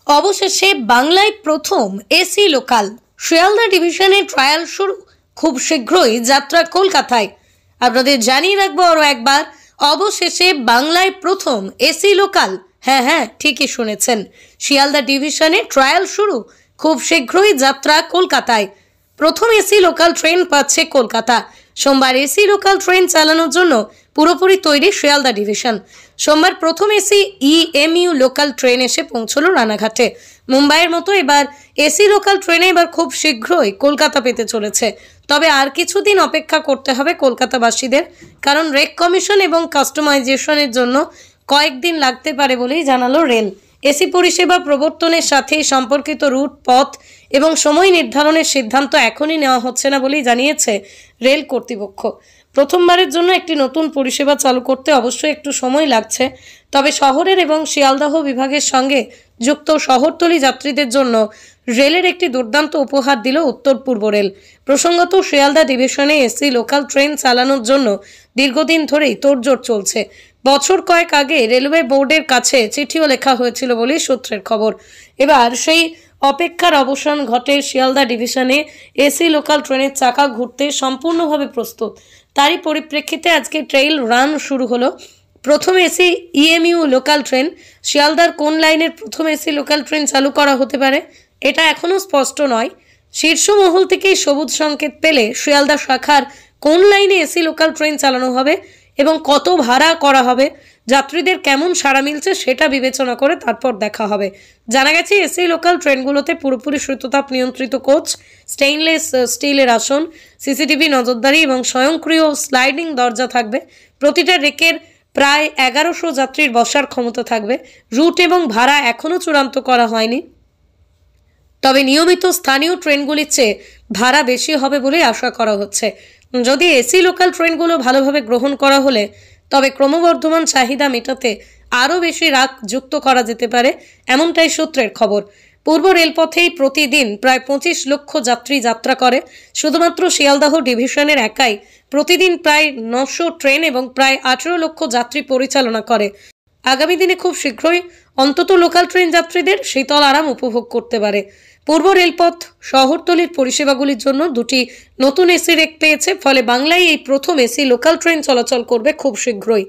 অবশেষে বাংলায় প্রথম এসি লোকাল শিয়ালদা ডিভিশনে ট্রায়াল শুরু। খুব শীঘ্রই যাত্রা কলকাতায়। আপনাদের জানিয়ে রাখবো আরও একবার, অবশেষে বাংলায় প্রথম এসি লোকাল। হ্যাঁ, ঠিকই শুনেছেন, শিয়ালদা ডিভিশনে ট্রায়াল শুরু। খুব শীঘ্রই যাত্রা কলকাতায়। প্রথম এসি লোকাল ট্রেন পাচ্ছে কলকাতা। সোমবার এসি লোকাল ট্রেন চালানোর জন্য পুরোপুরি তৈরি শিয়ালদা ডিভিশন। সোমবার প্রথম এসি ইএমইউ লোকাল ট্রেন এসে পৌঁছলো রানাঘাটে। মুম্বাইয়ের মতো এবার এসি লোকাল ট্রেনে এবার খুব শীঘ্রই কলকাতা পেতে চলেছে। তবে আর কিছুদিন অপেক্ষা করতে হবে কলকাতাবাসীদের, কারণ রেক কমিশন এবং কাস্টমাইজেশনের জন্য কয়েকদিন লাগতে পারে বলেই জানালো রেল। এসি পরিষেবা প্রবর্তনের সাথে সম্পর্কিত রুট, পথ এবং সময় নির্ধারণের সিদ্ধান্ত এখনই নেওয়া হচ্ছে না বলেই জানিয়েছে রেল কর্তৃপক্ষ। প্রথমবারের জন্য একটি নতুন পরিষেবা চালু করতে অবশ্যই একটু সময় লাগছে। তবে শহরের এবং শিয়ালদহ বিভাগের সঙ্গে যুক্ত শহরতলি যাত্রীদের জন্য রেলের একটি দুর্দান্ত উপহার দিল উত্তর পূর্ব রেল। প্রসঙ্গত, শিয়ালদা ডিভিশনে এসি লোকাল ট্রেন চালানোর জন্য দীর্ঘদিন ধরেই তোড়জোড় চলছে। বছর কয়েক আগে রেলওয়ে বোর্ডের কাছে চিঠিও লেখা হয়েছিল বলেই সূত্রের খবর। এবার সেই অপেক্ষার অবসান ঘটে। শিয়ালদা ডিভিশনে এসি লোকাল ট্রেনের চাকা ঘুরতে সম্পূর্ণভাবে প্রস্তুত। তারই পরিপ্রেক্ষিতে আজকে ট্রেইল রান শুরু হলো। প্রথম এসি ইএমইউ লোকাল ট্রেন। শিয়ালদার কোন লাইনের প্রথম এসি লোকাল ট্রেন চালু করা হতে পারে এটা এখনও স্পষ্ট নয়। শীর্ষ মহল থেকেই সবুজ সংকেত পেলে শিয়ালদা শাখার কোন লাইনে এসি লোকাল ট্রেন চালানো হবে এবং কত ভাড়া করা হবে, যাত্রীদের কেমন সাড়া মিলছে সেটা বিবেচনা করে তারপর দেখা হবে। জানা গেছে এসি লোকাল ট্রেনগুলোতে পুরোপুরি শীততাপ নিয়ন্ত্রিত কোচ, স্টেইনলেস স্টিলের আসন, সিসিটিভি নজরদারি এবং স্বয়ংক্রিয় স্লাইডিং দরজা থাকবে। প্রতিটা রেকের প্রায় 1100 যাত্রীর বসার ক্ষমতা থাকবে। রুট এবং ভাড়া এখনও চূড়ান্ত করা হয়নি, তবে নিয়মিত স্থানীয় ট্রেনগুলির চেয়ে ভাড়া বেশি হবে বলে আশা করা হচ্ছে। যদি এসি লোকাল ট্রেনগুলো ভালোভাবে গ্রহণ করা হলে তবে ক্রমবর্ধমান চাহিদা মেটাতে আরও বেশি রাক যুক্ত করা যেতে পারে, এমনটাই সূত্রের খবর। পূর্ব রেলপথেই প্রতিদিন প্রায় 25 লক্ষ যাত্রী যাত্রা করে। শুধুমাত্র শিয়ালদাহ ডিভিশনের একাই প্রতিদিন প্রায় 900 ট্রেন এবং প্রায় 18 লক্ষ যাত্রী পরিচালনা করে। আগামী দিনে খুব শীঘ্রই অন্তত লোকাল ট্রেন যাত্রীদের শীতল আরাম উপভোগ করতে পারে। পূর্ব রেলপথ শহরতলির পরিষেবাগুলির জন্য দুটি নতুন এসি রেক পেয়েছে, ফলে বাংলায় এই প্রথম এসি লোকাল ট্রেন চলাচল করবে খুব শীঘ্রই।